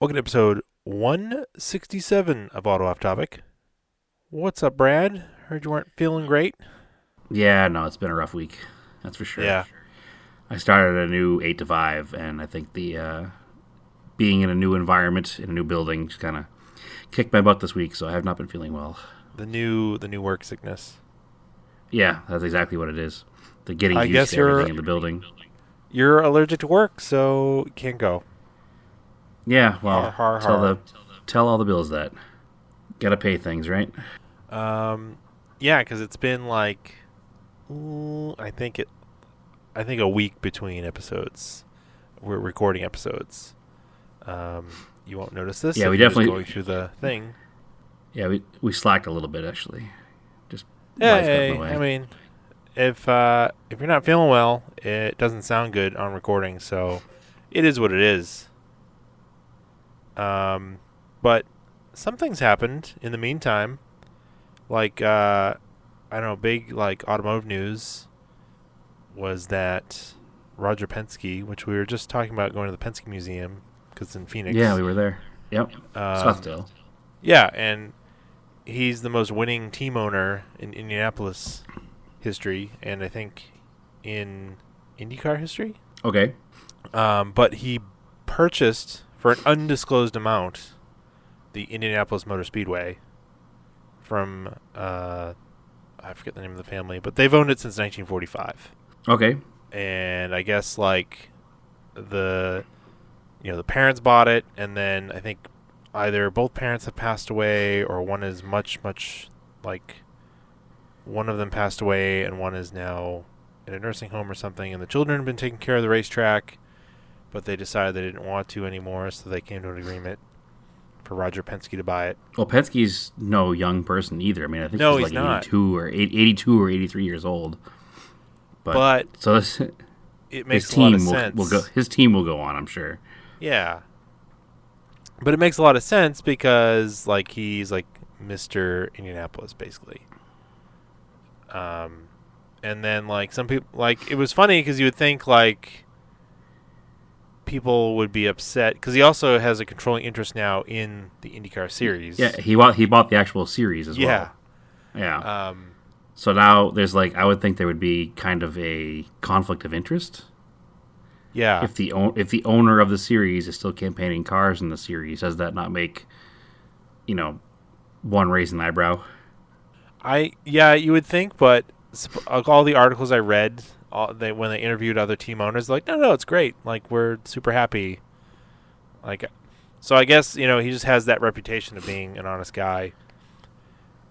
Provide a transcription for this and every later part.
Welcome to episode 167 of Auto Off Topic. What's up, Brad? Heard you weren't feeling great. Yeah, no, it's been a rough week. That's for sure. Yeah. I started a new 8 to 5, and I think the being in a new environment, in a new building, just kind of kicked my butt this week, so I have not been feeling well. The new work sickness. Yeah, that's exactly what it is. The getting I used guess to everything in the building. you're allergic to work, so you can't go. Yeah, Har well, har tell har. the tell all the bills that. Gotta pay things, right? Yeah, because it's been like, I think a week between episodes. We're recording episodes. You won't notice this Yeah, if we you're just definitely. going through the thing. Yeah, we slacked a little bit actually. Just life got in the Hey, I way. mean, if you're not feeling well, it doesn't sound good on recording, so it is what it is. But some things happened in the meantime, like I don't know, big like automotive news was that Roger Penske, which we were just talking about going to the Penske Museum because it's in Yeah, Phoenix. we were there. Yep, Um, Scottsdale. yeah, and he's the most winning team owner in Indianapolis history, and I think in IndyCar history. Okay. But he purchased for an undisclosed amount the Indianapolis Motor Speedway from I forget the name of the family, but they've owned it since 1945. Okay. And I guess like the the parents bought it, and then I think either both parents have passed away, or one is much like one of them passed away, and one is now in a nursing home or something, and the children have been taking care of the racetrack, but they decided they didn't want to anymore, so they came to an agreement for Roger Penske to buy it. Well, Penske's no young person either. I mean, I think No, he's he's like not. 82 or 83 years old. But But so this, it his makes a lot of team will go. sense. His team will go on, I'm sure. Yeah. But it makes a lot of sense because like he's like Mr. Indianapolis basically. And then like some people like it was funny because you would think like people would be upset because he also has a controlling interest now in the IndyCar series. Yeah, he bought the actual series as Yeah. well. Yeah. Um, So now there's like I would think there would be kind of a conflict of interest yeah. if the owner of the series is still campaigning cars in the series. Does that not make one raise an eyebrow? Yeah, you would think, but all the articles I read, when they interviewed other team owners, like, no, it's great. Like, we're super happy. Like, so I guess he just has that reputation of being an honest guy.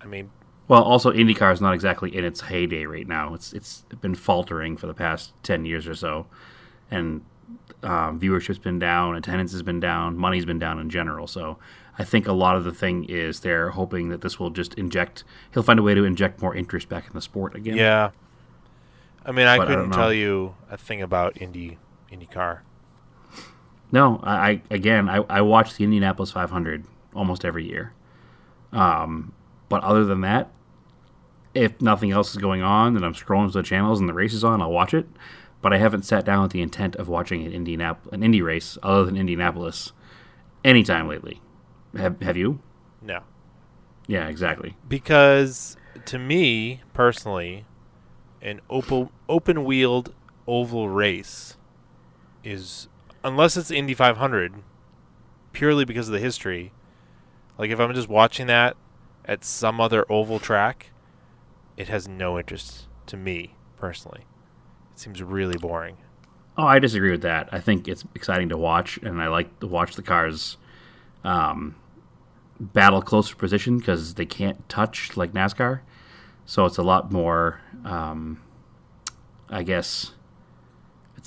I mean, Well, also IndyCar is not exactly in its heyday right now. It's been faltering for the past 10 years or so, and viewership's been down, attendance has been down, money's been down in general. So I think a lot of the thing is they're hoping that this will just inject. He'll find a way to inject more interest back in the sport again. yeah. I mean, I But I couldn't don't tell know. you a thing about IndyCar. No, I watch the Indianapolis 500 almost every year. But other than that, if nothing else is going on and I'm scrolling through the channels and the race is on, I'll watch it. But I haven't sat down with the intent of watching an Indy race other than Indianapolis anytime lately. Have you? No. Yeah, exactly. Because to me, personally, an open-wheeled oval race is, unless it's Indy 500, purely because of the history. Like if I'm just watching that at some other oval track, it has no interest to me personally. It seems really boring. Oh, I disagree with that. I think it's exciting to watch, and I like to watch the cars battle close for position because they can't touch like NASCAR. So it's a lot more, I guess,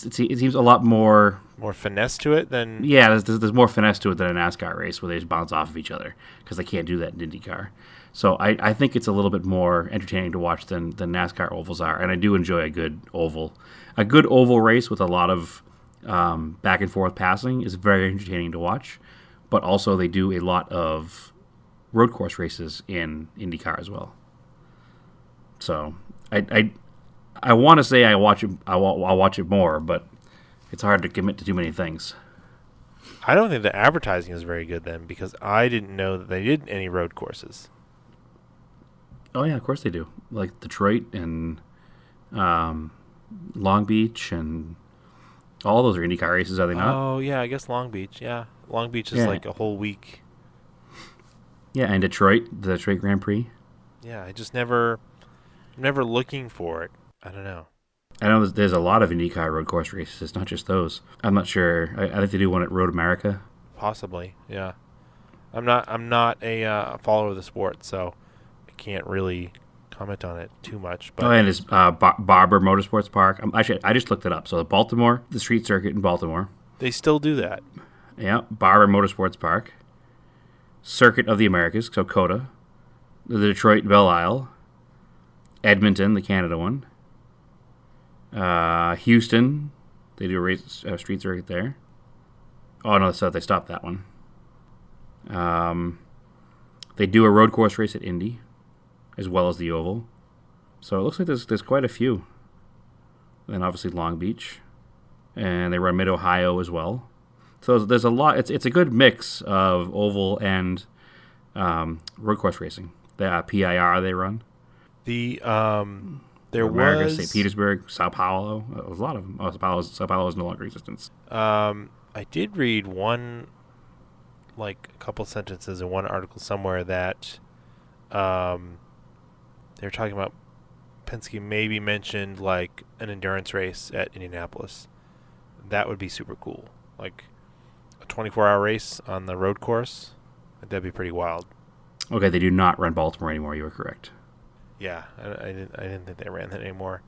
it seems a lot more. More finesse to it than Yeah, there's more finesse to it than a NASCAR race where they just bounce off of each other because they can't do that in IndyCar. So I think it's a little bit more entertaining to watch than NASCAR ovals are, and I do enjoy a good oval race with a lot of back and forth passing is very entertaining to watch. But also they do a lot of road course races in IndyCar as well. So I want to say I watch it. I'll watch it more, but it's hard to commit to too many things. I don't think the advertising is very good then because I didn't know that they did any road courses. Oh yeah, of course they do. Like Detroit and um, Long Beach and all those are IndyCar races, are they not? Oh yeah, I guess Long Beach. Yeah, Long Beach is Yeah, like a whole week. yeah, and Detroit, the Detroit Grand Prix. Yeah, I just never looking for it. I don't know. I know there's a lot of IndyCar road course races. It's not just those. I'm not sure. I think they do one at Road America. Possibly. Yeah. I'm not a follower of the sport, so I can't really comment on it too much. Oh, But and it's Barber Motorsports Park. Actually, I just looked it up. So Baltimore, the street circuit in Baltimore. they still do that. Yeah, Barber Motorsports Park. Circuit of the Americas, so COTA. The Detroit Belle Isle. Edmonton, the Canada one. Houston, they do a street circuit there. Oh no, so they stopped that one. Um, they do a road course race at Indy, as well as the Oval. So it looks like there's quite a few. Then obviously Long Beach, and they run Mid Ohio as well. So there's a lot. It's a good mix of oval and road course racing. The PIR they run. The there America, was St. Petersburg, Sao Paulo. There's a lot of them. Oh, Sao Paulo is no longer in existence. I did read one, like a couple sentences in one article somewhere that they were talking about Penske maybe mentioned like an endurance race at Indianapolis. That would be super cool. Like a 24-hour race on the road course. That'd be pretty wild. Okay, they do not run Baltimore anymore. You are correct. Yeah, I didn't think they ran that anymore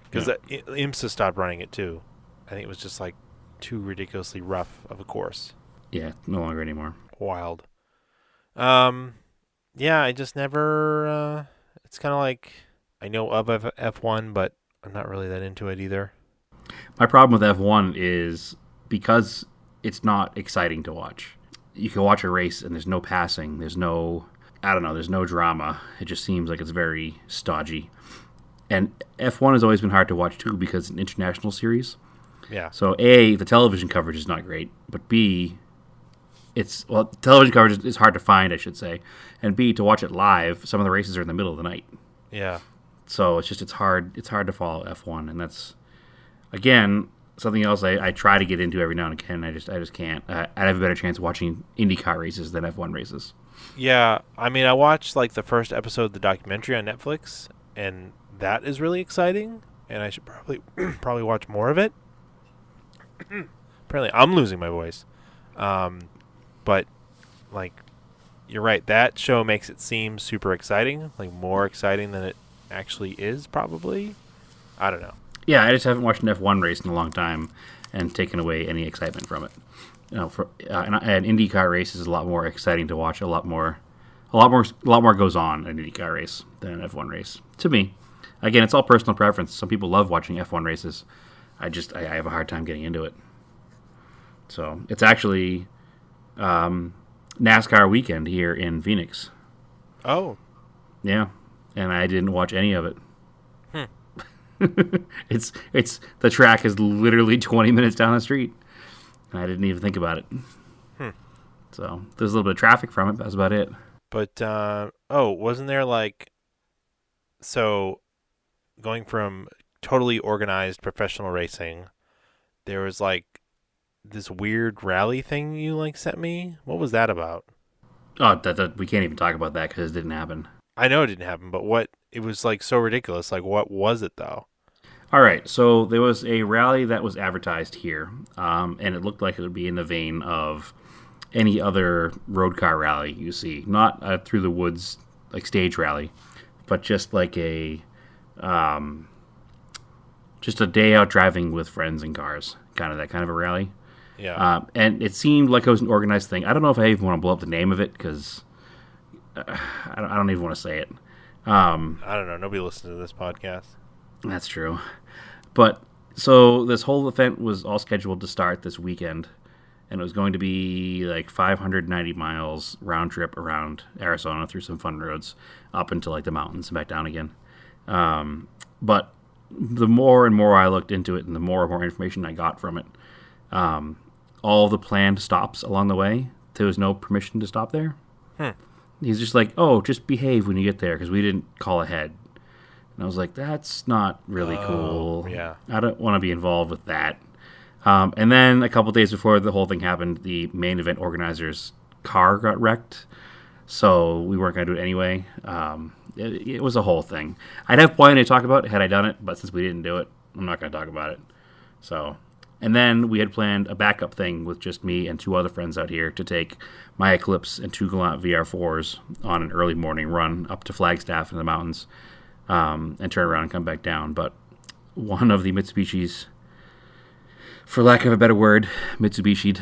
because Yeah. IMSA stopped running it too. I think it was just like too ridiculously rough of a course. Yeah, no longer anymore. Wild. Um, yeah, I just never. It's kind of like I know of F1, but I'm not really that into it either. My problem with F1 is because it's not exciting to watch. You can watch a race and there's no passing. There's no, I don't know, there's no drama. It just seems like it's very stodgy. And F1 has always been hard to watch too because it's an international series. Yeah, So A, the television coverage is not great, but B, television coverage is hard to find, I should say. And B, to watch it live, some of the races are in the middle of the night. yeah, So it's hard to follow F1, and that's again something else I try to get into every now and again. I just can't. I have a better chance watching IndyCar races than F1 races. yeah. I mean, I watched like the first episode of the documentary on Netflix, and that is really exciting. And I should probably probably watch more of it. Apparently, I'm losing my voice. But like, you're right. That show makes it seem super exciting, like more exciting than it actually is. Probably. I don't know. Yeah, I just haven't watched an F1 race in a long time, and taken away any excitement from it. You know, an IndyCar race is a lot more exciting to watch. A lot more goes on in an IndyCar race than an F1 race. To me, again, it's all personal preference. Some people love watching F1 races. I have a hard time getting into it. So it's actually NASCAR weekend here in Phoenix. Oh, Yeah, and I didn't watch any of it. Hmm. it's the track is literally 20 minutes down the street, and I didn't even think about it. Hmm. So there's a little bit of traffic from it. But that's about it. but wasn't there like so going from totally organized professional racing? There was like this weird rally thing you like sent me. What was that about? Oh, that we can't even talk about that because it didn't happen. I know it didn't happen, but what it was like so ridiculous. Like, what was it though? All right, so there was a rally that was advertised here, and it looked like it would be in the vein of any other road car rally you see, not a through the woods like stage rally, but just like just a day out driving with friends and cars, kind of that kind of a rally. Yeah. And it seemed like it was an organized thing. I don't know if I even want to blow up the name of it because I don't even want to say it. I don't know. Nobody listens to this podcast. That's true. But so this whole event was all scheduled to start this weekend, and it was going to be like 590 miles round trip around Arizona through some fun roads up into like the mountains and back down again. But the more and more I looked into it and the more and more information I got from it, all the planned stops along the way, there was no permission to stop there. Hmm. He's just like, oh, just behave when you get there because we didn't call ahead. And I was like, that's not really cool. Yeah. I don't want to be involved with that. And then a couple days before the whole thing happened, the main event organizer's car got wrecked. So we weren't going to do it anyway. It was a whole thing. I'd have plenty to talk about had I done it, but since we didn't do it, I'm not going to talk about it. So, and then we had planned a backup thing with just me and 2 other friends out here to take my Eclipse and 2 Galant VR4s on an early morning run up to Flagstaff in the mountains and turn around and come back down. But one of the Mitsubishis, for lack of a better word, Mitsubishi'd,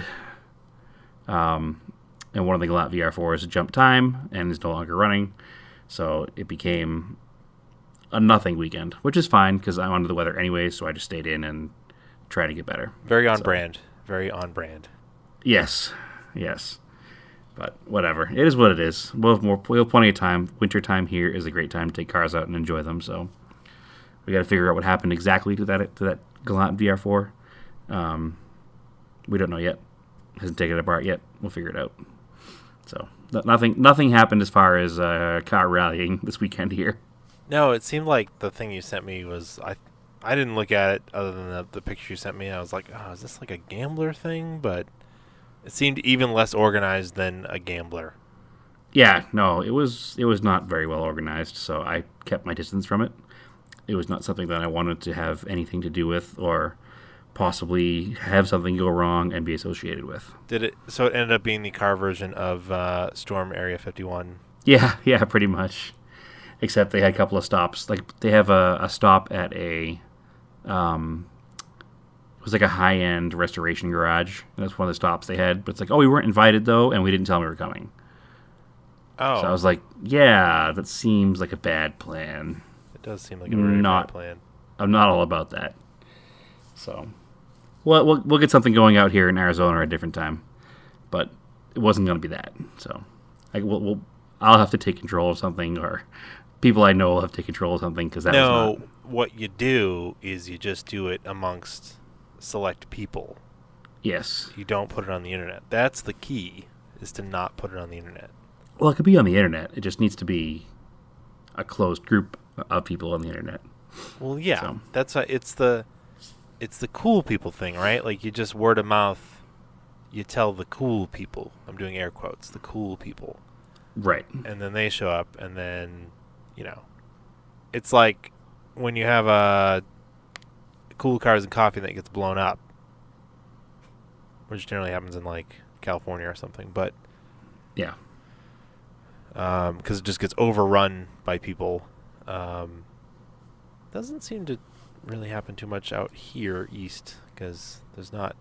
and one of the Galant VR4s jumped time and is no longer running. So it became a nothing weekend, which is fine because I'm under the weather anyway, so I just stayed in and tried to get better. Very on brand. Very on brand. Yes. But whatever. It is what it is. We'll have plenty of time. Winter time here is a great time to take cars out and enjoy them, so we got to figure out what happened exactly to that Galant VR4. We don't know yet. Hasn't taken it apart yet. We'll figure it out. So nothing happened as far as car rallying this weekend here. No, it seemed like the thing you sent me was I didn't look at it other than the picture you sent me. I was like, oh, is this like a gambler thing? But it seemed even less organized than a gambler. Yeah, no, it was not very well organized, so I kept my distance from it. It was not something that I wanted to have anything to do with or possibly have something go wrong and be associated with. So it ended up being the car version of Storm Area 51? Yeah, pretty much. Except they had a couple of stops. Like, they have a stop at a... it was like a high-end restoration garage. And that's one of the stops they had. But it's like, oh, we weren't invited, though, and we didn't tell them we were coming. Oh. So I was like, yeah, that seems like a bad plan. It does seem like a very bad plan. I'm not all about that. So, well, we'll get something going out here in Arizona at a different time. But it wasn't going to be that. So, I'll have to take control of something, or people I know will have to take control of something, because that was not... what you do is you just do it amongst select people. Yes. You don't put it on the internet. That's the key, is to not put it on the internet. Well, it could be on the internet. It just needs to be a closed group of people on the internet. Well, yeah. So. That's it's the cool people thing, right? Like, you just word of mouth, you tell the cool people. I'm doing air quotes, the cool people. Right. And then they show up, and then, it's like when you have a Cool Cars and Coffee that gets blown up, which generally happens in, like, California or something, but... Yeah. Because it just gets overrun by people. Doesn't seem to really happen too much out here east, because there's not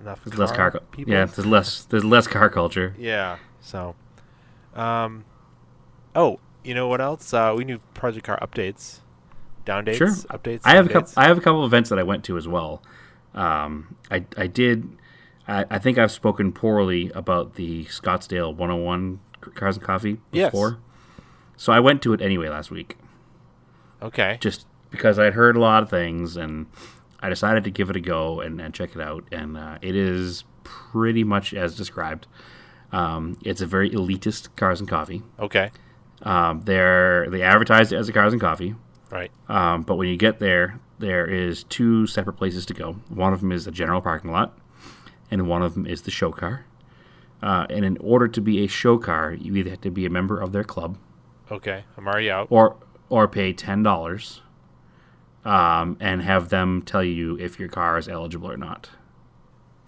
enough less car people. Yeah, there's less car culture. Yeah, so... oh, you know what else? We knew Project Car updates, down dates, sure. updates. I have a couple of events that I went to as well. I think I've spoken poorly about the Scottsdale 101 Cars and Coffee before. Yes. So I went to it anyway last week. Okay. Just because I'd heard a lot of things, and I decided to give it a go and check it out. And it is pretty much as described. It's a very elitist Cars and Coffee. Okay. They advertise it as a Cars and Coffee. Right. But when you get there is 2 separate places to go. One of them is the general parking lot, and one of them is the show car. And in order to be a show car, you either have to be a member of their club. Okay, I'm already out. Or pay $10 and have them tell you if your car is eligible or not.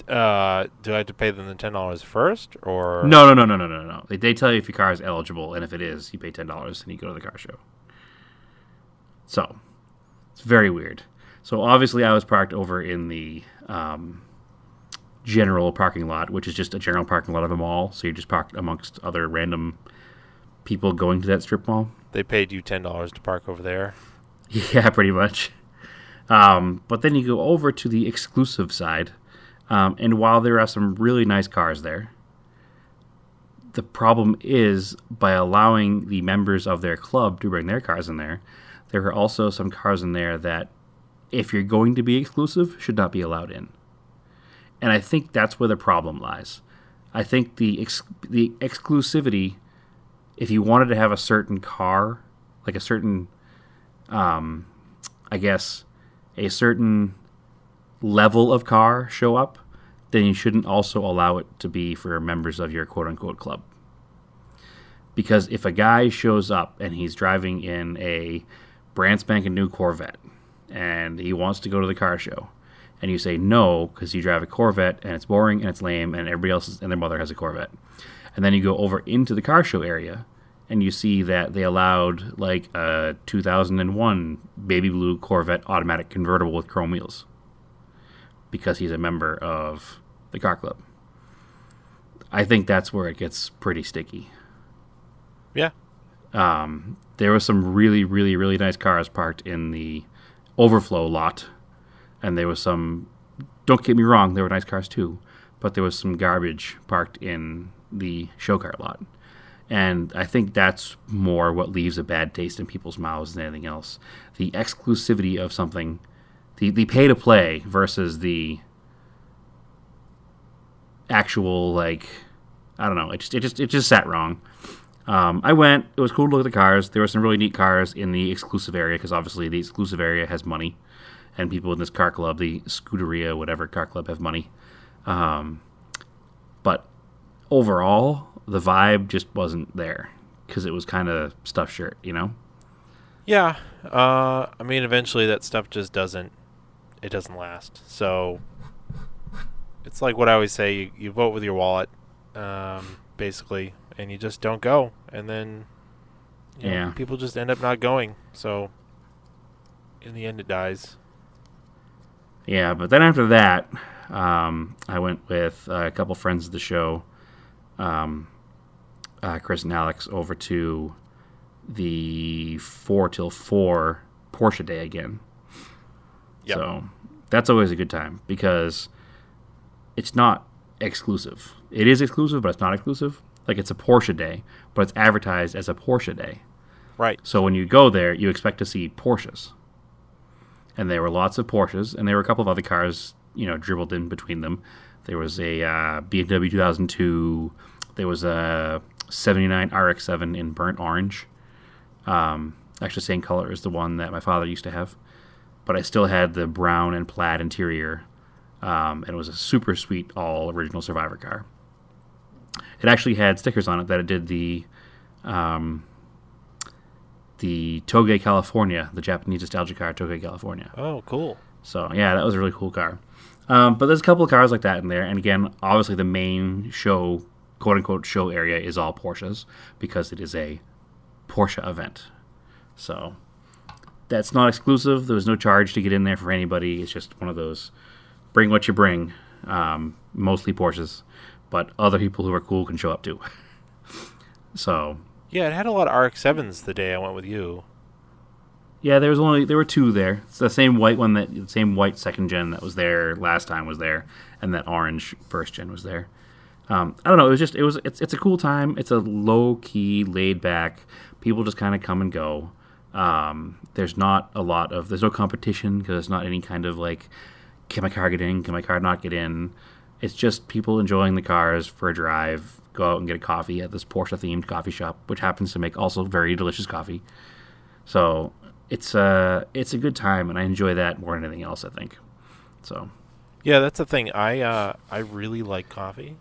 Do I have to pay them the $10 first, or No. They tell you if your car is eligible, and if it is, you pay $10 and you go to the car show. So it's very weird. So obviously, I was parked over in the general parking lot, which is just a general parking lot of a mall. So you're just parked amongst other random people going to that strip mall. They paid you $10 to park over there. Yeah, pretty much. But then you go over to the exclusive side. And while there are some really nice cars there, the problem is by allowing the members of their club to bring their cars in there, there are also some cars in there that, if you're going to be exclusive, should not be allowed in. And I think that's where the problem lies. I think the exclusivity, if you wanted to have a certain car, like a certain, I guess, a certain level of car show up, then you shouldn't also allow it to be for members of your quote unquote club. Because if a guy shows up and he's driving in a brand spanking new Corvette and he wants to go to the car show, and you say no because you drive a Corvette and it's boring and it's lame and everybody else and their mother has a Corvette, and then you go over into the car show area and you see that they allowed like a 2001 baby blue Corvette automatic convertible with chrome wheels because he's a member of the car club. I think that's where it gets pretty sticky. Yeah. There was some really, really, really nice cars parked in the overflow lot, and there was some, don't get me wrong, there were nice cars too, but there was some garbage parked in the show car lot. And I think that's more what leaves a bad taste in people's mouths than anything else. The exclusivity of something, the pay to play versus the actual, like, I don't know, it just sat wrong. I went. It was cool to look at the cars. There were some really neat cars in the exclusive area because obviously the exclusive area has money, and people in this car club, the Scuderia, whatever car club, have money. But overall, the vibe just wasn't there because it was kind of stuffed shirt, you know? Yeah. I mean, eventually that stuff just doesn't last. So it's like what I always say: you vote with your wallet, basically. And you just don't go, and then people just end up not going. So in the end, it dies. Yeah, but then after that, I went with a couple friends of the show, Chris and Alex, over to the 4 till 4 Porsche Day again. Yep. So that's always a good time because it's not exclusive. It is exclusive, but it's not exclusive. Like, it's a Porsche Day, but it's advertised as a Porsche Day. Right. So when you go there, you expect to see Porsches. And there were lots of Porsches, and there were a couple of other cars, dribbled in between them. There was a BMW 2002. There was a 79 RX-7 in burnt orange. Actually, same color as the one that my father used to have. But I still had the brown and plaid interior. And it was a super sweet, all original Survivor car. It actually had stickers on it that it did the Toge California, the Japanese nostalgia car Toge California. Oh, cool. So, yeah, that was a really cool car. But there's a couple of cars like that in there. And again, obviously the main show, quote-unquote show area, is all Porsches because it is a Porsche event. So that's not exclusive. There was no charge to get in there for anybody. It's just one of those bring what you bring, mostly Porsches. But other people who are cool can show up too. So yeah, it had a lot of RX-7s the day I went with you. Yeah, there were 2 there. It's the same white one, the same white second gen that was there last time was there, and that orange first gen was there. I don't know. It's a cool time. It's a low key, laid back. People just kind of come and go. There's no competition because there's not any kind of like, can my car get in? Can my car not get in? It's just people enjoying the cars for a drive, go out and get a coffee at this Porsche-themed coffee shop, which happens to make also very delicious coffee. So it's a good time, and I enjoy that more than anything else, I think. So yeah, that's the thing. I really like coffee,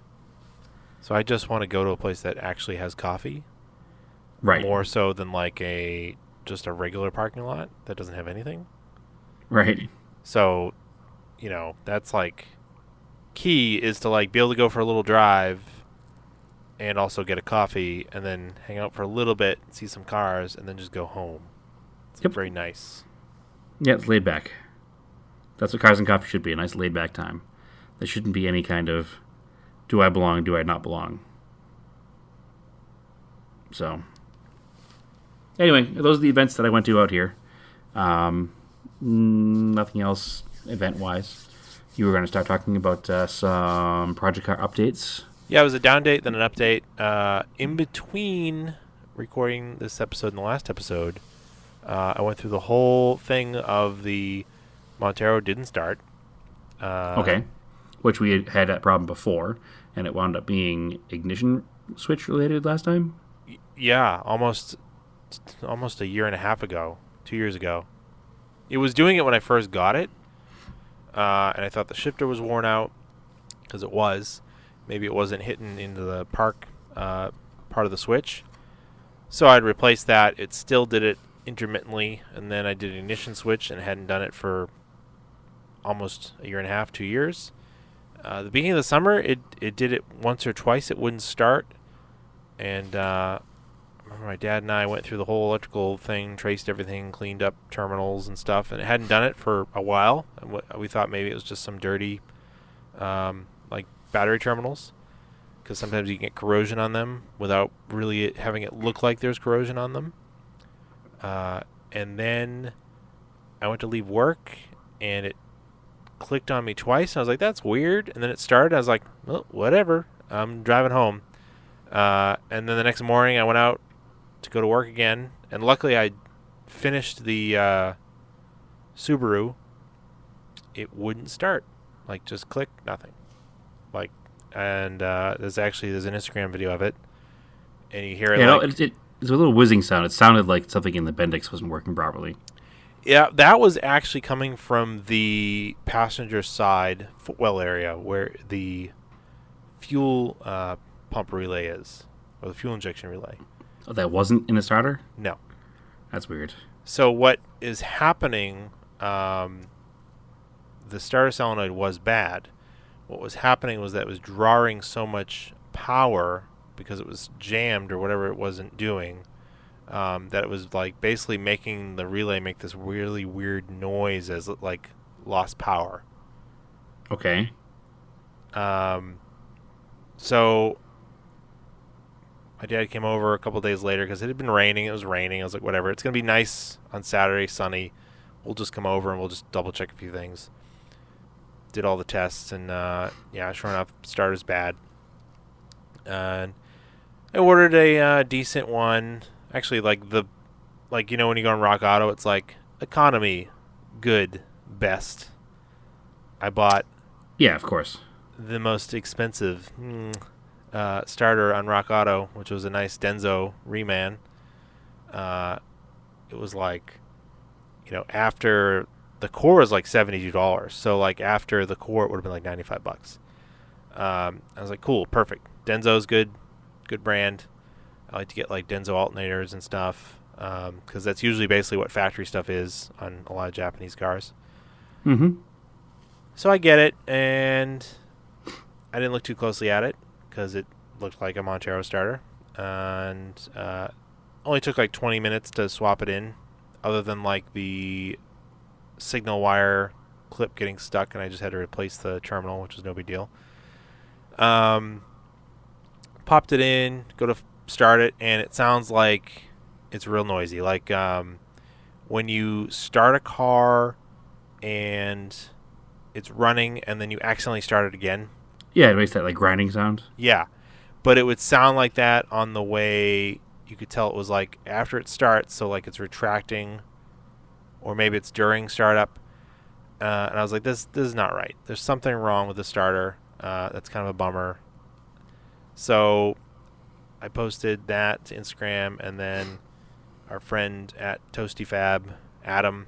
so I just want to go to a place that actually has coffee, right? More so than like just a regular parking lot that doesn't have anything, right? So, that's like. Key is to like be able to go for a little drive and also get a coffee and then hang out for a little bit, see some cars, and then just go home. It's very nice. Yeah, it's laid back. That's what cars and coffee should be, a nice laid back time. There shouldn't be any kind of do I belong, do I not belong. So anyway, those are the events that I went to out here. Nothing else event wise. You were going to start talking about some project car updates. Yeah, it was a down date, then an update. In between recording this episode and the last episode, I went through the whole thing of the Montero didn't start. Okay. which we had that problem before, and it wound up being ignition switch related last time. Yeah, almost a year and a half ago, 2 years ago. It was doing it when I first got it, and I thought the shifter was worn out because it was. Maybe it wasn't hitting into the part of the switch. So I'd replace that. It still did it intermittently, and then I did an ignition switch and hadn't done it for almost a year and a half, 2 years. The beginning of the summer, it did it once or twice. It wouldn't start, and I remember my dad and I went through the whole electrical thing, traced everything, cleaned up terminals and stuff, and it hadn't done it for a while. And we thought maybe it was just some dirty, like battery terminals, because sometimes you can get corrosion on them without really having it look like there's corrosion on them. And then I went to leave work, and it clicked on me twice. And I was like, that's weird. And then it started. I was like, well, whatever. I'm driving home. And then the next morning, I went out to go to work again. And luckily, I finished the Subaru. It wouldn't start. Like, just click, nothing. Like, and there's an Instagram video of it. And you hear it it's a little whizzing sound. It sounded like something in the Bendix wasn't working properly. Yeah, that was actually coming from the passenger side footwell area where the fuel pump relay is, or the fuel injection relay. Oh, that wasn't in the starter? No. That's weird. So what is happening, the starter solenoid was bad. What was happening was that it was drawing so much power because it was jammed or whatever it wasn't doing, that it was like basically making the relay make this really weird noise as it like lost power. Okay. So my dad came over a couple days later because it had been raining. It was raining. I was like, whatever. It's going to be nice on Saturday, sunny. We'll just come over and we'll just double check a few things. Did all the tests, and yeah, sure enough, starter's bad. And I ordered a decent one. Actually, like when you go on Rock Auto, it's like economy, good, best. I bought, yeah, of course, the most expensive starter on Rock Auto, which was a nice Denso Reman. It was like, after the core was like $72, so like after the core it would have been like $95. I was like, cool, perfect. Denso's good brand. I like to get like Denso alternators and stuff, because that's usually basically what factory stuff is on a lot of Japanese cars. Mm-hmm. So I get it, and I didn't look too closely at it because it looked like a Montero starter, and only took like 20 minutes to swap it in, other than like the signal wire clip getting stuck, and I just had to replace the terminal, which was no big deal. Popped it in, go to start it, and it sounds like it's real noisy. Like when you start a car and it's running and then you accidentally start it again. Yeah, it makes that like grinding sound. Yeah, but it would sound like that on the way. You could tell it was like after it starts, so like it's retracting, or maybe it's during startup. And I was like, this is not right. There's something wrong with the starter. That's kind of a bummer. So I posted that to Instagram, and then our friend at Toasty Fab, Adam,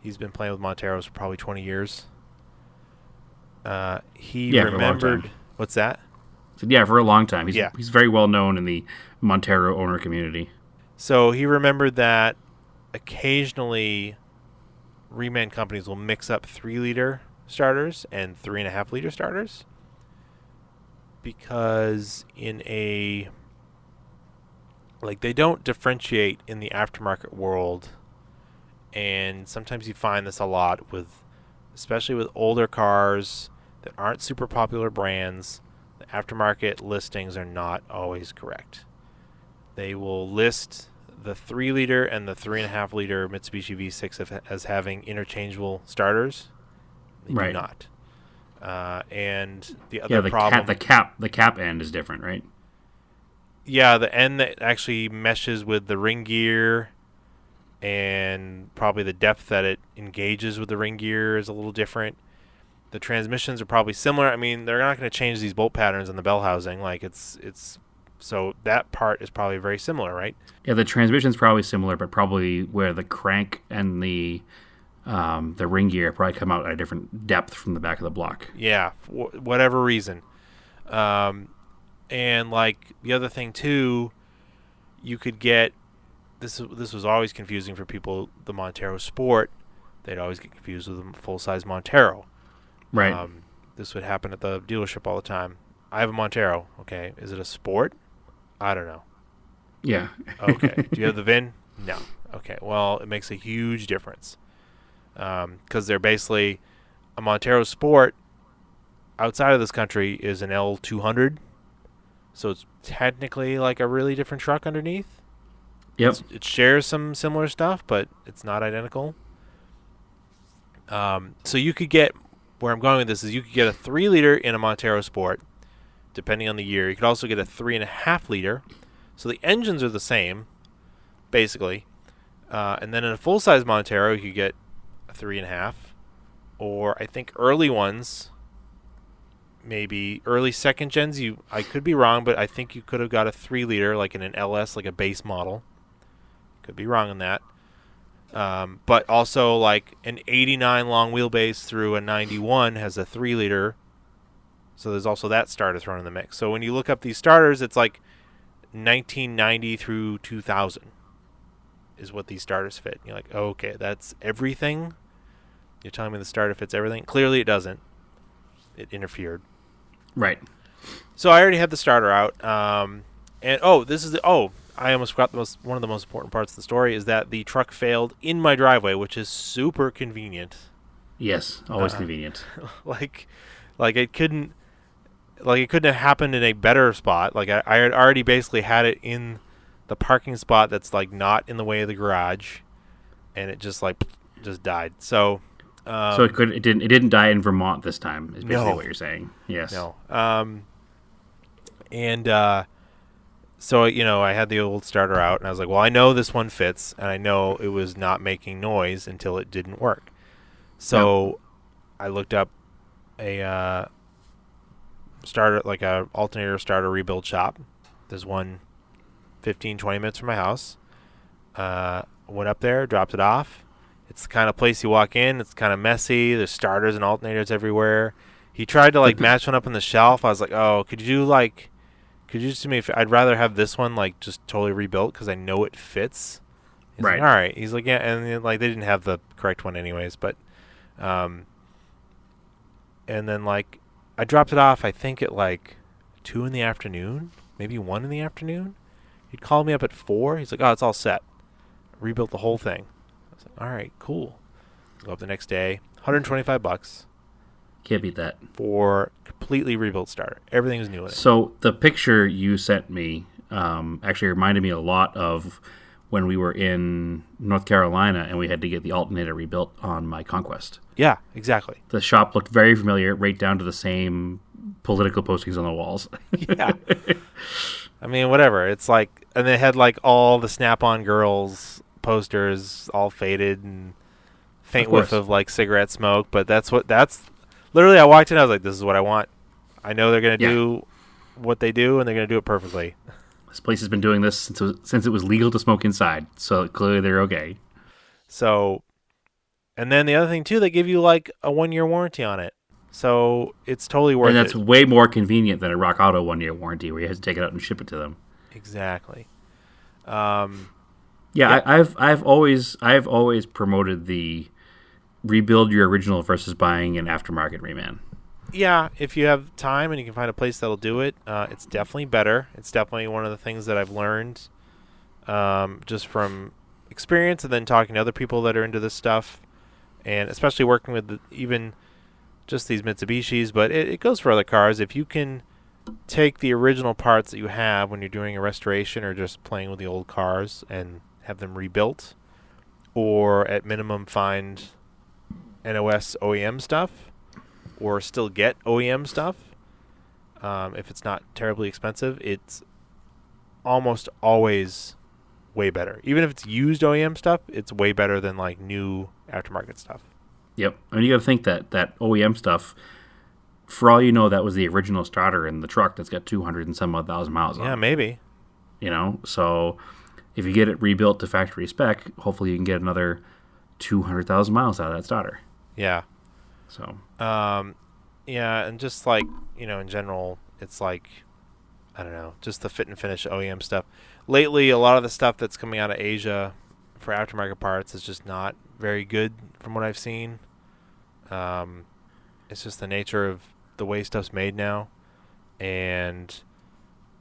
he's been playing with Monteros for probably 20 years. He remembered. What's that? So, yeah, for a long time. He's very well known in the Montero owner community. So he remembered that occasionally reman companies will mix up 3-liter starters and 3.5-liter starters, because they don't differentiate in the aftermarket world, and sometimes you find this a lot especially with older cars that aren't super popular brands. The aftermarket listings are not always correct. They will list the 3-liter and the 3.5-liter Mitsubishi V6 as having interchangeable starters. They do not. And the other problem, the cap end is different, right? Yeah, the end that actually meshes with the ring gear, and probably the depth that it engages with the ring gear is a little different. The transmissions are probably similar. I mean, they're not going to change these bolt patterns in the bell housing. Like it's so that part is probably very similar, right? Yeah, the transmission's probably similar, but probably where the crank and the ring gear probably come out at a different depth from the back of the block. Yeah, for whatever reason. And like the other thing too, you could get this. This was always confusing for people. The Montero Sport, they'd always get confused with the full size Montero. Right. This would happen at the dealership all the time. I have a Montero. Okay, is it a Sport? I don't know. Yeah. Okay. Do you have the VIN? No. Okay. Well, it makes a huge difference because they're basically a Montero Sport outside of this country is an L200, so it's technically like a really different truck underneath. Yep. It shares some similar stuff, but it's not identical. So you could get, where I'm going with this is you could get a 3-liter in a Montero Sport, depending on the year. You could also get a 3.5-liter. So the engines are the same, basically. And then in a full-size Montero, you could get a 3.5. Or I think early ones, maybe early second gens, I could be wrong, but I think you could have got a 3-liter, like in an LS, like a base model. Could be wrong on that. But also like an 89 long wheelbase through a 91 has a 3-liter. So there's also that starter thrown in the mix. So when you look up these starters, it's like 1990 through 2000 is what these starters fit. You're like, oh, okay, that's everything? You're telling me the starter fits everything? Clearly it doesn't. It interfered. Right. So I already had the starter out. And I almost forgot one of the most important parts of the story is that the truck failed in my driveway, which is super convenient. Yes, always convenient. Like it couldn't have happened in a better spot. Like I had already basically had it in the parking spot that's like not in the way of the garage, and it just died. So it didn't die in Vermont this time. Is basically what you're saying. Yes. No. So I had the old starter out, and I was like, well, I know this one fits, and I know it was not making noise until it didn't work. So I looked up a starter, like a alternator starter rebuild shop. There's one 15, 20 minutes from my house. Went up there, dropped it off. It's the kind of place you walk in. It's kind of messy. There's starters and alternators everywhere. He tried to match one up on the shelf. I was like, oh, could you just do me? I'd rather have this one just totally rebuilt because I know it fits. He's right. Like, all right. He's like, yeah, and then, they didn't have the correct one anyways, but, and then I dropped it off. I think at 2 in the afternoon, maybe 1 in the afternoon. He'd called me up at 4. He's like, oh, it's all set. Rebuilt the whole thing. I was like, all right, cool. Go up the next day, $125 Can't beat that. for completely rebuilt starter. Everything was new in it. So the picture you sent me actually reminded me a lot of when we were in North Carolina and we had to get the alternator rebuilt on my Conquest. Yeah, exactly. The shop looked very familiar, right down to the same political postings on the walls. Yeah. I mean, whatever. It's and they had all the Snap-on girls posters all faded and faint whiff of cigarette smoke, but that's literally I walked in, I was like, this is what I want. I know they're going to do what they do, and they're going to do it perfectly. This place has been doing this since it was legal to smoke inside, so clearly they're okay. So, and then the other thing, too, they give you a 1-year warranty on it. So it's totally worth it. And that's way more convenient than a Rock Auto 1-year warranty where you have to take it out and ship it to them. Exactly. I've always promoted the rebuild your original versus buying an aftermarket reman. Yeah, if you have time and you can find a place that'll do it, it's definitely better. It's definitely one of the things that I've learned just from experience and then talking to other people that are into this stuff, and especially working with even just these Mitsubishis, but it goes for other cars. If you can take the original parts that you have when you're doing a restoration or just playing with the old cars and have them rebuilt, or at minimum find NOS OEM stuff, or still get OEM stuff, if it's not terribly expensive, it's almost always way better. Even if it's used OEM stuff, it's way better than new aftermarket stuff. Yep. I mean, you got to think that OEM stuff. For all you know, that was the original starter in the truck that's got 200 and some odd thousand miles on Yeah, it. maybe. So if you get it rebuilt to factory spec, hopefully you can get another 200,000 miles out of that starter. Yeah. So Yeah, and just like, in general, it's like, I don't know, just the fit and finish OEM stuff. Lately, a lot of the stuff that's coming out of Asia for aftermarket parts is just not very good from what I've seen. It's just the nature of the way stuff's made now. And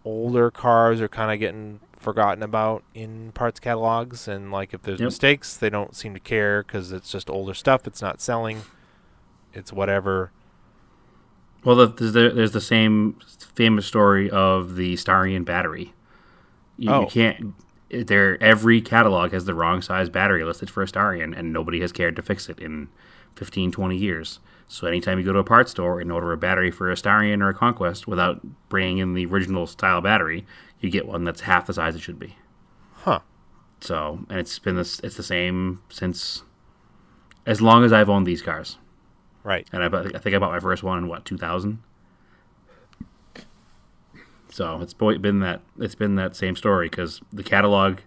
older cars are kind of getting forgotten about in parts catalogs. And, like, if there's yep. mistakes, they don't seem to care because it's just older stuff. It's not selling. It's whatever. Well, there's the same famous story of the Starion battery. You can't. Every catalog has the wrong size battery listed for a Starion, and nobody has cared to fix it in 15, 20 years. So anytime you go to a parts store and order a battery for a Starion or a Conquest without bringing in the original style battery, you get one that's half the size it should be. Huh. So, and it's the same since as long as I've owned these cars. Right. And I think I bought my first one in 2000. So it's been that same story because the catalog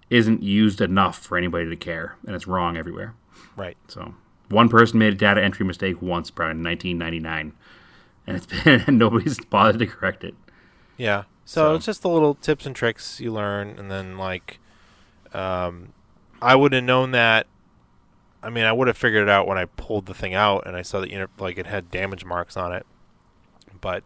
isn't used enough for anybody to care, and it's wrong everywhere. Right. So one person made a data entry mistake once, probably in 1999, and nobody's bothered to correct it. Yeah. So it's just the little tips and tricks you learn, and then I would have known that. I mean, I would have figured it out when I pulled the thing out and I saw that it had damage marks on it. But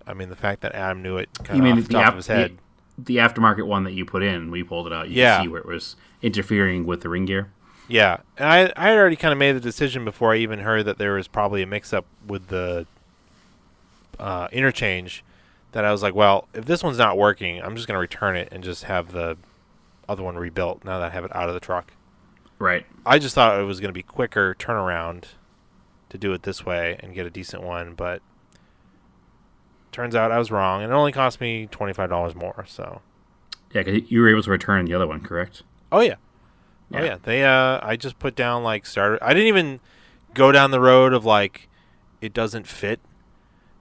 I mean, the fact that Adam knew it kind of off the top of his head. The aftermarket one that you put in, when you pulled it out, you could see where it was interfering with the ring gear. Yeah, and I had already kind of made the decision before I even heard that there was probably a mix-up with the interchange. That I was like, well, if this one's not working, I'm just going to return it and just have the other one rebuilt now that I have it out of the truck. Right. I just thought it was going to be quicker turnaround to do it this way and get a decent one, but turns out I was wrong, and it only cost me $25 more. So, yeah, because you were able to return the other one, correct? Oh yeah. They I just put down starter. I didn't even go down the road of it doesn't fit,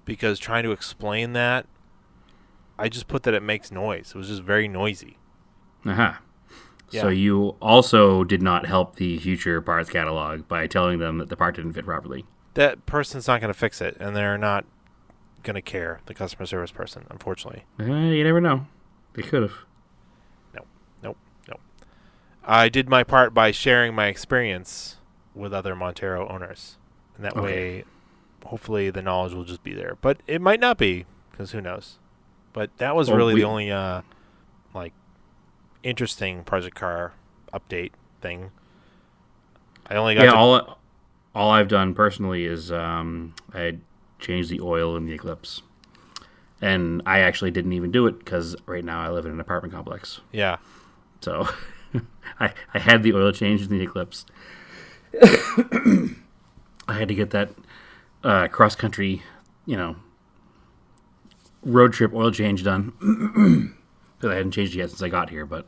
because trying to explain that, I just put that it makes noise. It was just very noisy. Uh-huh. Yeah. So you also did not help the future parts catalog by telling them that the part didn't fit properly. That person's not going to fix it, and they're not going to care, the customer service person, unfortunately. You never know. They could have. Nope. I did my part by sharing my experience with other Montero owners. And that way, hopefully, the knowledge will just be there. But it might not be, because who knows. But that was really the only interesting project car update thing. I only got all I've done personally is I changed the oil in the Eclipse, and I actually didn't even do it because right now I live in an apartment complex. Yeah. So I had the oil changed in the Eclipse. I had to get that cross country, road trip oil change done. Because I hadn't changed it yet since I got here, but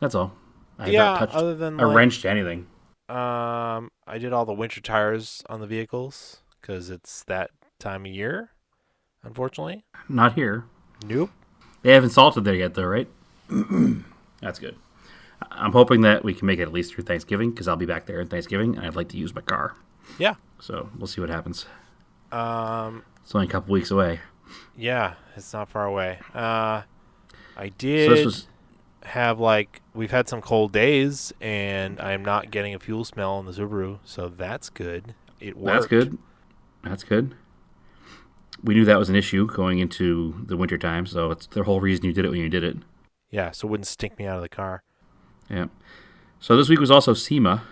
that's all. I have not touched other than a wrench to anything. I did all the winter tires on the vehicles because it's that time of year, unfortunately. Not here. Nope. They haven't salted there yet, though, right? That's good. I'm hoping that we can make it at least through Thanksgiving, because I'll be back there in Thanksgiving, and I'd like to use my car. Yeah. So we'll see what happens. It's only a couple weeks away. Yeah, it's not far away. I did have we've had some cold days, and I'm not getting a fuel smell in the Subaru, so that's good. It worked. That's good. We knew that was an issue going into the winter time, so it's the whole reason you did it when you did it. Yeah, so it wouldn't stink me out of the car. Yeah. So this week was also SEMA.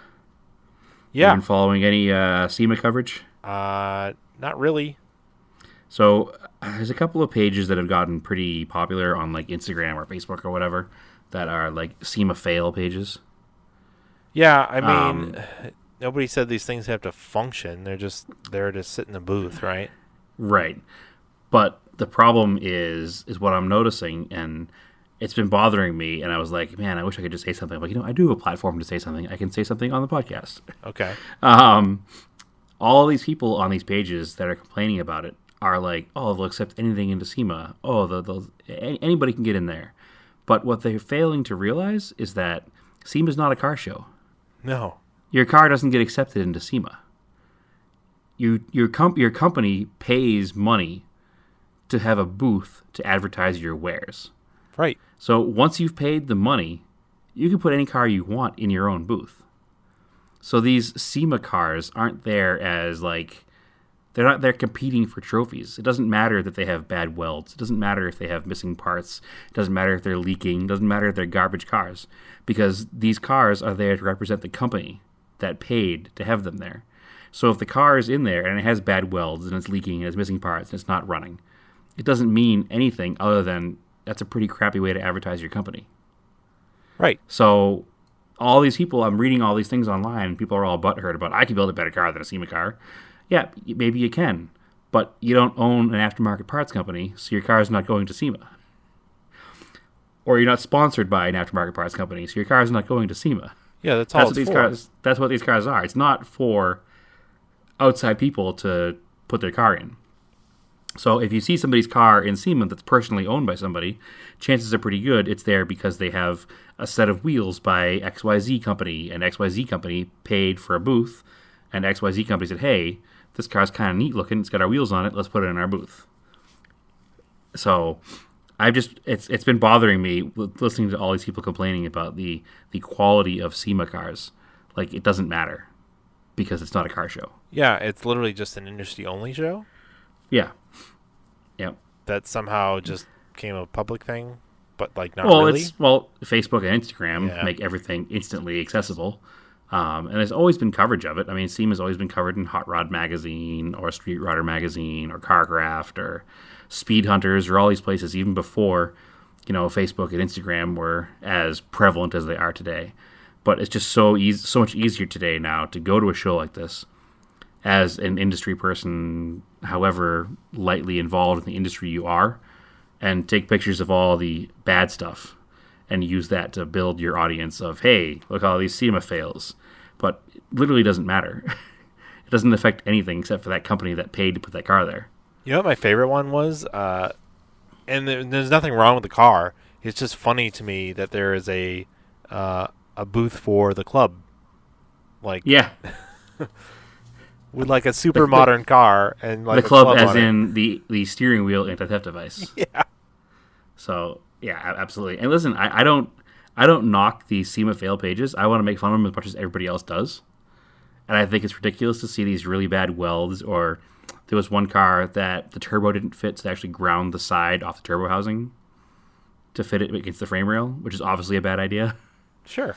Yeah. Have you been following any SEMA coverage? Not really. So there's a couple of pages that have gotten pretty popular on Instagram or Facebook or whatever that are SEMA fail pages. Yeah, I mean, nobody said these things have to function. They're just there to sit in the booth, right? Right. But the problem is what I'm noticing, and it's been bothering me, and I was like, man, I wish I could just say something. I'm like, I do have a platform to say something. I can say something on the podcast. Okay. Um, all these people on these pages that are complaining about it are like, oh, they'll accept anything into SEMA. Oh, anybody can get in there. But what they're failing to realize is that SEMA is not a car show. No. Your car doesn't get accepted into SEMA. Your company pays money to have a booth to advertise your wares. Right. So once you've paid the money, you can put any car you want in your own booth. So these SEMA cars aren't there as like, they're not there competing for trophies. It doesn't matter that they have bad welds. It doesn't matter if they have missing parts. It doesn't matter if they're leaking. It doesn't matter if they're garbage cars. Because these cars are there to represent the company that paid to have them there. So if the car is in there and it has bad welds and it's leaking and it's missing parts and it's not running, it doesn't mean anything other than that's a pretty crappy way to advertise your company. Right. So all these people, I'm reading all these things online, and people are all butthurt about, I can build a better car than a SEMA car. Yeah, maybe you can, but you don't own an aftermarket parts company, so your car is not going to SEMA. Or you're not sponsored by an aftermarket parts company, so your car is not going to SEMA. Yeah, that's all it's for. That's what these cars are. It's not for outside people to put their car in. So if you see somebody's car in SEMA that's personally owned by somebody, chances are pretty good it's there because they have a set of wheels by XYZ company, and XYZ company paid for a booth, and XYZ company said, hey, this car's kind of neat looking, it's got our wheels on it, let's put it in our booth. So it's been bothering me listening to all these people complaining about the quality of SEMA cars. Like, it doesn't matter because it's not a car show. Yeah, it's literally just an industry-only show. Yeah. Yep. That somehow just became a public thing, but like not really. Facebook and Instagram make everything instantly accessible, and there's always been coverage of it. I mean, SEMA's always been covered in Hot Rod Magazine or Street Rodder Magazine or Carcraft or Speed Hunters or all these places even before, Facebook and Instagram were as prevalent as they are today. But it's just so much easier today now to go to a show like this as an industry person, however lightly involved in the industry you are, and take pictures of all the bad stuff and use that to build your audience of, hey, look at all these SEMA fails. But it literally doesn't matter. It doesn't affect anything except for that company that paid to put that car there. You know what my favorite one was? And there's nothing wrong with the car. It's just funny to me that there is a booth for the club. Like, yeah. With like a super modern car and like the club as in the steering wheel anti-theft device. Yeah. So yeah, absolutely. And listen, I don't knock the SEMA fail pages. I want to make fun of them as much as everybody else does. And I think it's ridiculous to see these really bad welds. Or there was one car that the turbo didn't fit, so they actually ground the side off the turbo housing to fit it against the frame rail, which is obviously a bad idea. Sure.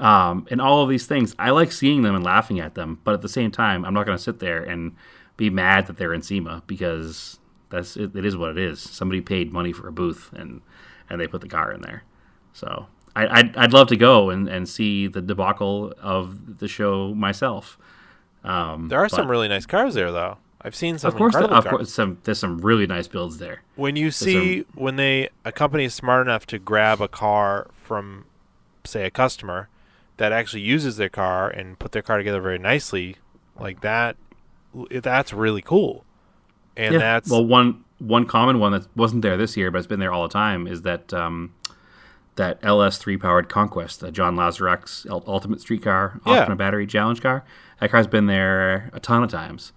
And all of these things, I like seeing them and laughing at them, but at the same time, I'm not going to sit there and be mad that they're in SEMA because it is what it is. Somebody paid money for a booth and they put the car in there. So I'd love to go and see the debacle of the show myself. There are some really nice cars there, though. I've seen some incredible cars. There's some really nice builds there. When you see a company is smart enough to grab a car from, say, a customer that actually uses their car and put their car together very nicely, like that's really cool. And that's one common one that wasn't there this year, but it's been there all the time, is that that LS3 powered Conquest, John Lazarek's ultimate street car, off on a battery challenge car. That car's been there a ton of times,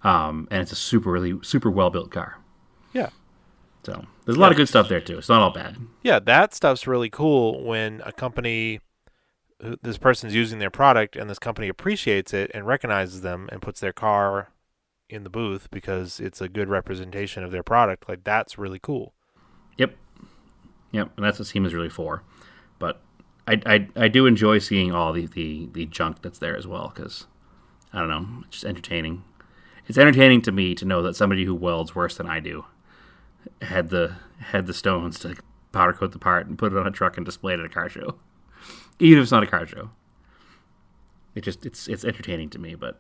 and it's a super well built car. Yeah. So there's a lot of good stuff there too. It's not all bad. Yeah, that stuff's really cool when a company, this person's using their product and this company appreciates it and recognizes them and puts their car in the booth because it's a good representation of their product. Like, that's really cool. Yep, and that's what SEMA is really for. But I do enjoy seeing all the junk that's there as well because, I don't know, it's just entertaining. It's entertaining to me to know that somebody who welds worse than I do had the stones to powder coat the part and put it on a truck and display it at a car show, even if it's not a car show. It's entertaining to me. But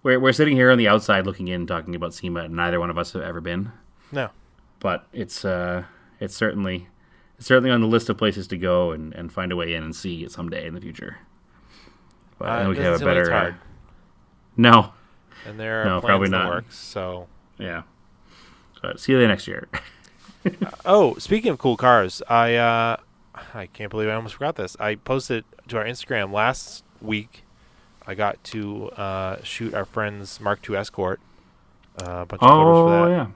we're sitting here on the outside looking in, talking about SEMA, and neither one of us have ever been. No, but it's certainly It's certainly on the list of places to go and find a way in and see it someday in the future. But I think It we could doesn't have a seem like it's better. hard, No, and there are no, plans probably in the not. works. So, Yeah. But see you there next year. oh, speaking of cool cars, I can't believe I almost forgot this. I posted to our Instagram last week. I got to shoot our friend's Mark II Escort. A bunch of photos for Oh that.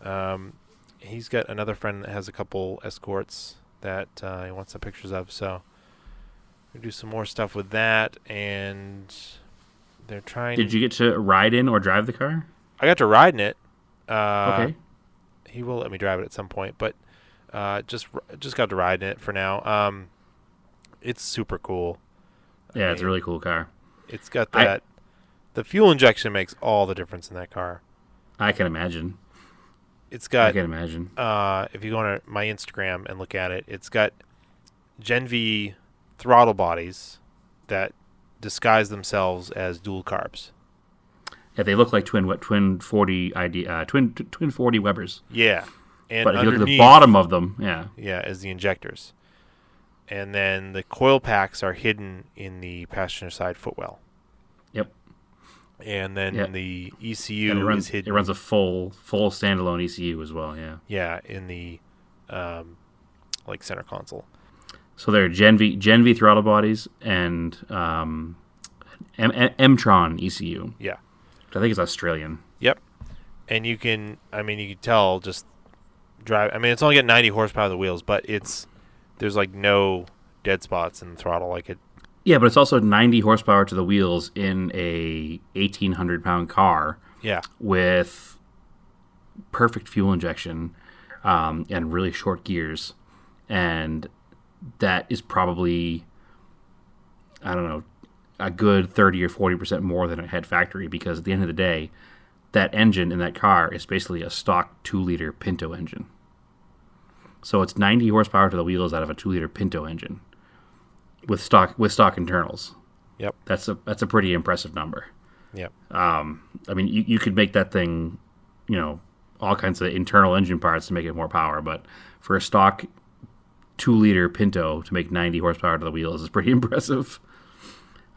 yeah. He's got another friend that has a couple Escorts that he wants some pictures of. So we do some more stuff with that, and they're trying. Did you get to ride in or drive the car? I got to ride in it. Uh, Okay. he will let me drive it at some point, but just got to ride in it for now. It's super cool. Yeah, it's a really cool car. It's got I that. The fuel injection makes all the difference in that car. I can imagine. It's I got. can imagine. If you go on my Instagram and look at it, it's got Gen V throttle bodies that disguise themselves as dual carbs. Yeah, they look like twin 40 twin 40 Webers. Yeah, and But if you look at the underneath, bottom of them, yeah, yeah, as the injectors, and then the coil packs are hidden in the passenger side footwell, yep, and then yep. the And ECU is hidden. it runs a full standalone ECU as well. Yeah. Yeah, in the like center console. So they're Gen V throttle bodies and M-Tron ECU. Yeah. Which I think is Australian. Yep. And you can tell just drive. I mean, it's only got 90 horsepower of the wheels, but there's like no dead spots in the throttle. Like it. Yeah, but it's also 90 horsepower to the wheels in a 1,800-pound car. Yeah. With perfect fuel injection and really short gears, and that is probably, I don't know, a good 30 or 40% more than it had factory, because at the end of the day, that engine in that car is basically a stock 2-liter Pinto engine. So it's 90 horsepower to the wheels out of a 2-liter Pinto engine with stock internals. Yep. That's a pretty impressive number. Yep. I mean, you could make that thing, all kinds of internal engine parts to make it more power, but for a stock 2-liter Pinto to make 90 horsepower to the wheels is pretty impressive.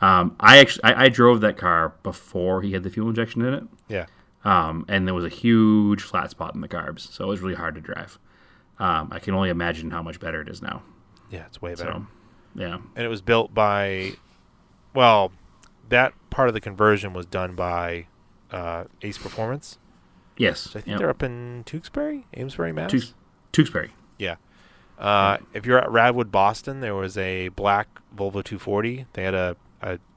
I drove that car before he had the fuel injection in it. Yeah. And there was a huge flat spot in the carbs, so it was really hard to drive. I can only imagine how much better it is now. Yeah, it's way better. So, yeah. And it was built by, well, that part of the conversion was done by Ace Performance. Yes. So I think they're up in Tewksbury, Amesbury, Mass. Tewksbury. Yeah. If you're at Radwood, Boston, there was a black Volvo 240. They had a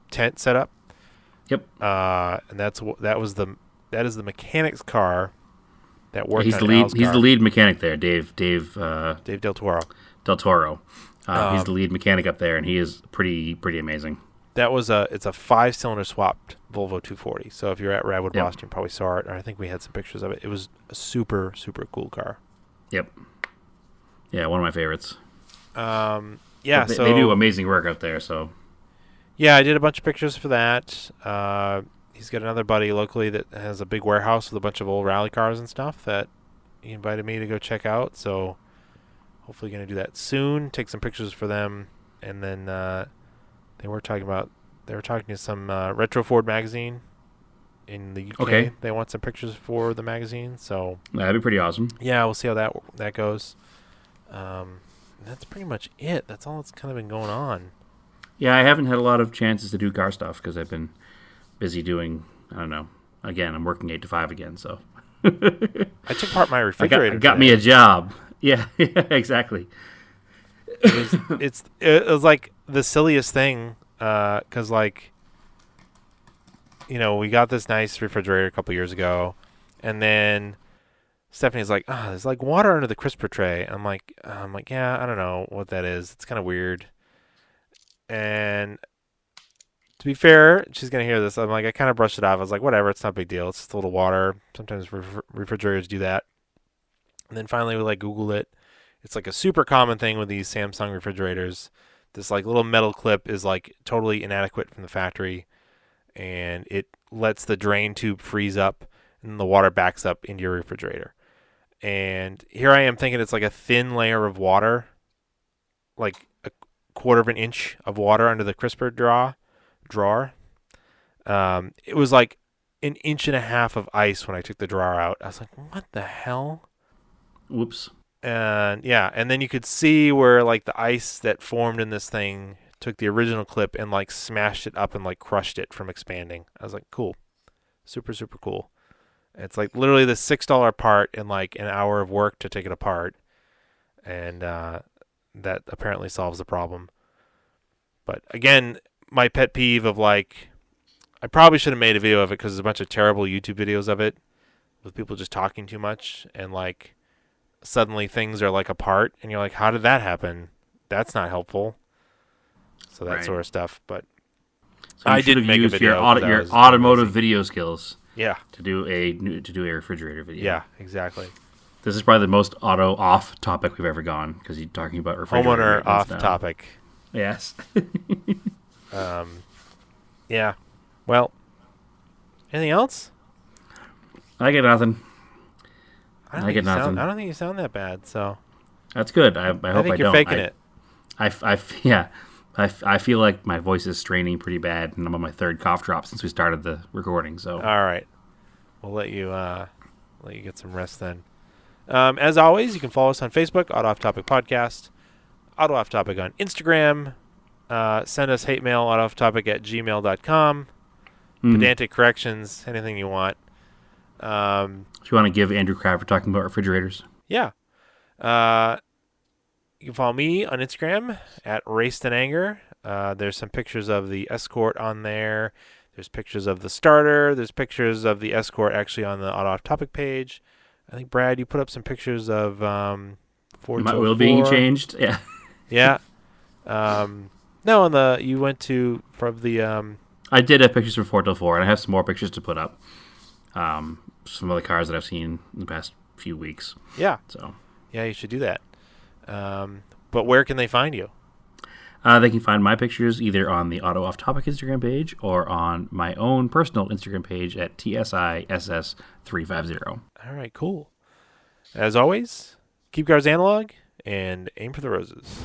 tent set up. Yep. And that is the mechanic's car that worked. He's on the lead. Al's He's car. the lead mechanic there, Dave Del Toro. Del Toro. He's the lead mechanic up there, and he is pretty amazing. It's a 5-cylinder swapped Volvo 240. So if you're at Radwood, Yep. Boston, you probably saw it. Or I think we had some pictures of it. It was a super, super cool car. Yep. Yeah, one of my favorites. Yeah, They, so they do amazing work out there. So yeah, I did a bunch of pictures for that. He's got another buddy locally that has a big warehouse with a bunch of old rally cars and stuff that he invited me to go check out. So hopefully going to do that soon. Take some pictures for them, and then they were talking to some Retro Ford magazine in the UK. Okay. They want some pictures for the magazine. So that'd be pretty awesome. yeah, we'll see how that goes. That's pretty much it. That's all that's kind of been going on. Yeah, I haven't had a lot of chances to do car stuff because I've been busy doing, I don't know. Again, I'm working 8 to 5 again, so. I took apart my refrigerator. I got me a job. Yeah, exactly. It was like the silliest thing, because like, we got this nice refrigerator a couple years ago, and then Stephanie's like, there's like water under the crisper tray. I'm like, yeah, I don't know what that is. It's kind of weird. And to be fair, she's gonna hear this. I'm like, I kind of brushed it off. I was like, whatever, it's not a big deal. It's just a little water. Sometimes refrigerators do that. And then finally, we like Googled it. It's like a super common thing with these Samsung refrigerators. This like little metal clip is like totally inadequate from the factory, and it lets the drain tube freeze up, and the water backs up into your refrigerator. And here I am thinking it's like a thin layer of water like a quarter of an inch of water under the crisper drawer. It was like an inch and a half of ice when I took the drawer out. I was like, what the hell? Whoops. And and then you could see where like the ice that formed in this thing took the original clip and like smashed it up and like crushed it from expanding. I was like, cool. Super, super cool. It's like literally the $6 part in like an hour of work to take it apart. And that apparently solves the problem. But again, my pet peeve of like, I probably should have made a video of it because there's a bunch of terrible YouTube videos of it with people just talking too much and like suddenly things are like apart and you're like, how did that happen? That's not helpful. So that sort of stuff. But so I did make a video. Your automotive video skills. Yeah. To do a refrigerator video. Yeah, exactly. This is probably the most auto off topic we've ever gone because you're talking about refrigerator. Homeowner off topic. Yes. Yeah. Well, anything else? I get nothing. I don't think you sound that bad. So that's good. I hope I think you're faking it. I feel like my voice is straining pretty bad, and I'm on my third cough drop since we started the recording. So all right, we'll let you get some rest then. As always, you can follow us on Facebook, Auto Off Topic Podcast, Auto Off Topic on Instagram. Send us hate mail, autoofftopic@gmail.com. Pedantic corrections, anything you want. Do you want to give Andrew crap for talking about refrigerators? Yeah. You can follow me on Instagram at RacedInAnger. There's some pictures of the Escort on there. There's pictures of the starter. There's pictures of the Escort actually on the Auto Off Topic page. I think, Brad, you put up some pictures of Ford My oil being changed. Yeah. Yeah. No, you went to from the. I did have pictures from 404, and I have some more pictures to put up. Some of the cars that I've seen in the past few weeks. Yeah. So. Yeah, you should do that. But where can they find you? They can find my pictures either on the Auto Off Topic Instagram page or on my own personal Instagram page at TSISS350. All right, cool. As always, keep cars analog and aim for the roses.